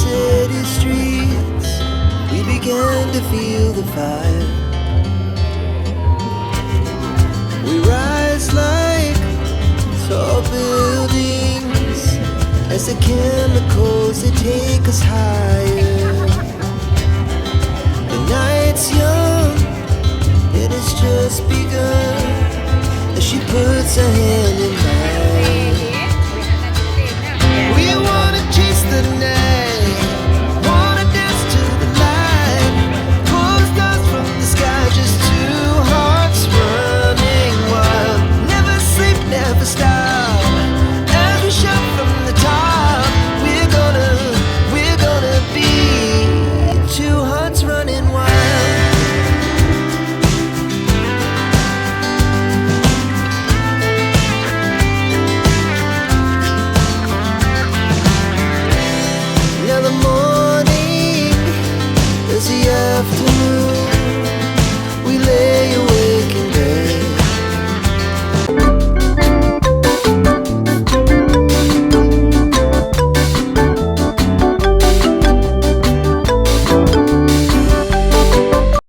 city streets, we began to feel the fire. We rise like tall buildings as the chemicals they take us higher. The night's young, it has just begun as she puts her hand in